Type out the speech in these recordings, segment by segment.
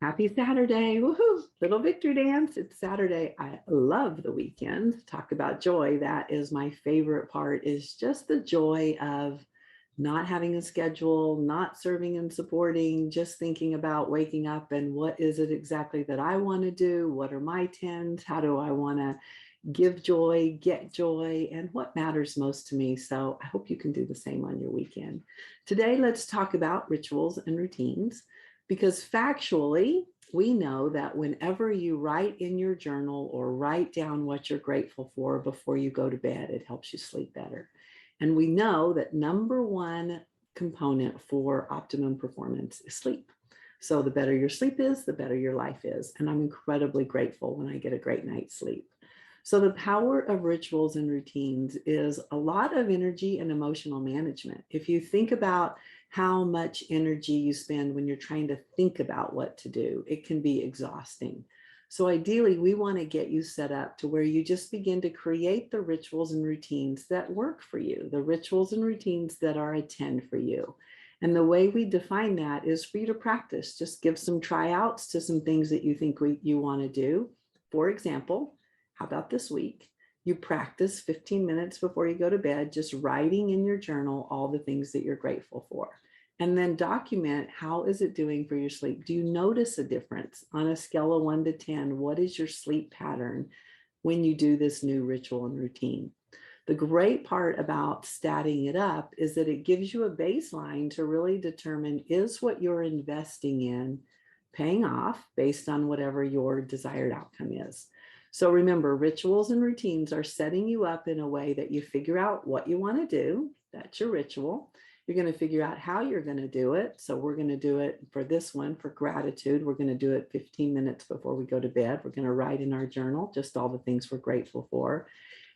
Happy Saturday. Woohoo. Little victory dance. It's Saturday. I love the weekend. Talk about joy. That is my favorite part, is just the joy of not having a schedule, not serving and supporting, just thinking about waking up and what is it exactly that I want to do? What are my tens? How do I want to give joy, get joy, and what matters most to me? So I hope you can do the same on your weekend. Today, let's talk about rituals and routines, because factually, we know that whenever you write in your journal or write down what you're grateful for before you go to bed, it helps you sleep better. And we know that number one component for optimum performance is sleep. So the better your sleep is, the better your life is. And I'm incredibly grateful when I get a great night's sleep. So the power of rituals and routines is a lot of energy and emotional management. If you think about how much energy you spend when you're trying to think about what to do, it can be exhausting. So ideally, we want to get you set up to where you just begin to create the rituals and routines that work for you, the rituals and routines that are a 10 for you. And the way we define that is for you to practice. Just give some tryouts to some things that you think you want to do. For example, how about this week? You practice 15 minutes before you go to bed, just writing in your journal all the things that you're grateful for. And then document, how is it doing for your sleep? Do you notice a difference on a scale of 1 to 10? What is your sleep pattern when you do this new ritual and routine? The great part about statting it up is that it gives you a baseline to really determine, is what you're investing in paying off based on whatever your desired outcome is. So remember, rituals and routines are setting you up in a way that you figure out what you want to do. That's your ritual. You're going to figure out how you're going to do it. So we're going to do it for this one, for gratitude. We're going to do it 15 minutes before we go to bed. We're going to write in our journal just all the things we're grateful for.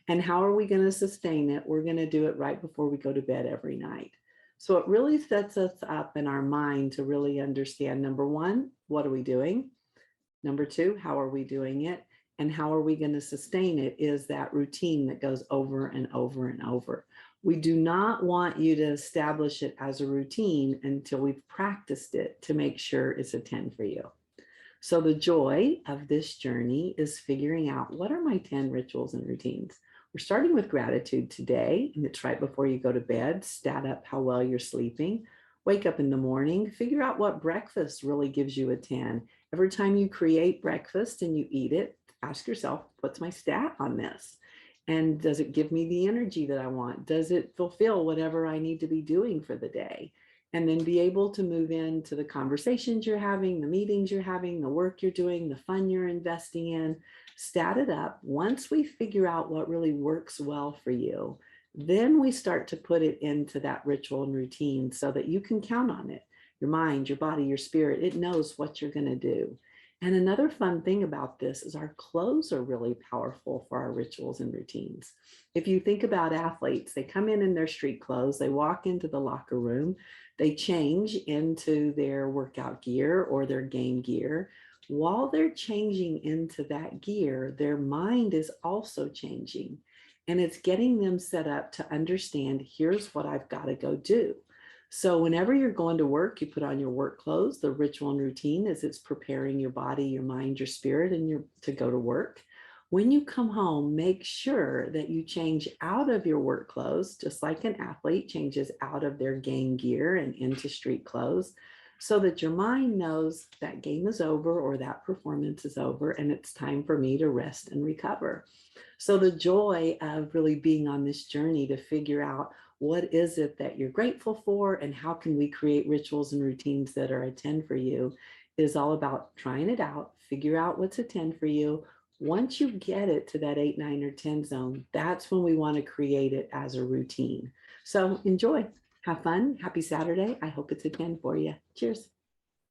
And how are we going to sustain it? We're going to do it right before we go to bed every night. So it really sets us up in our mind to really understand, number one, what are we doing? Number two, how are we doing it? And how are we going to sustain it is that routine that goes over and over and over. We do not want you to establish it as a routine until we've practiced it to make sure it's a 10 for you. So the joy of this journey is figuring out, what are my 10 rituals and routines? We're starting with gratitude today, and it's right before you go to bed. Stat up how well you're sleeping. Wake up in the morning, figure out what breakfast really gives you a 10. Every time you create breakfast and you eat it, ask yourself, what's my stat on this? And does it give me the energy that I want? Does it fulfill whatever I need to be doing for the day? And then be able to move into the conversations you're having, the meetings you're having, the work you're doing, the fun you're investing in. Stat it up. Once we figure out what really works well for you, then we start to put it into that ritual and routine so that you can count on it. Your mind, your body, your spirit, it knows what you're going to do. And another fun thing about this is our clothes are really powerful for our rituals and routines. If you think about athletes, they come in their street clothes, they walk into the locker room, they change into their workout gear or their game gear. While they're changing into that gear, their mind is also changing. And it's getting them set up to understand, here's what I've got to go do. So whenever you're going to work, you put on your work clothes. The ritual and routine is it's preparing your body, your mind, your spirit, and to go to work. When you come home, make sure that you change out of your work clothes, just like an athlete changes out of their game gear and into street clothes, so that your mind knows that game is over or that performance is over and it's time for me to rest and recover. So the joy of really being on this journey to figure out, what is it that you're grateful for and how can we create rituals and routines that are a 10 for you, is all about trying it out, figure out what's a 10 for you. Once you get it to that 8, 9, or 10 zone, that's when we want to create it as a routine. So enjoy, have fun, happy Saturday. I hope it's a 10 for you. Cheers.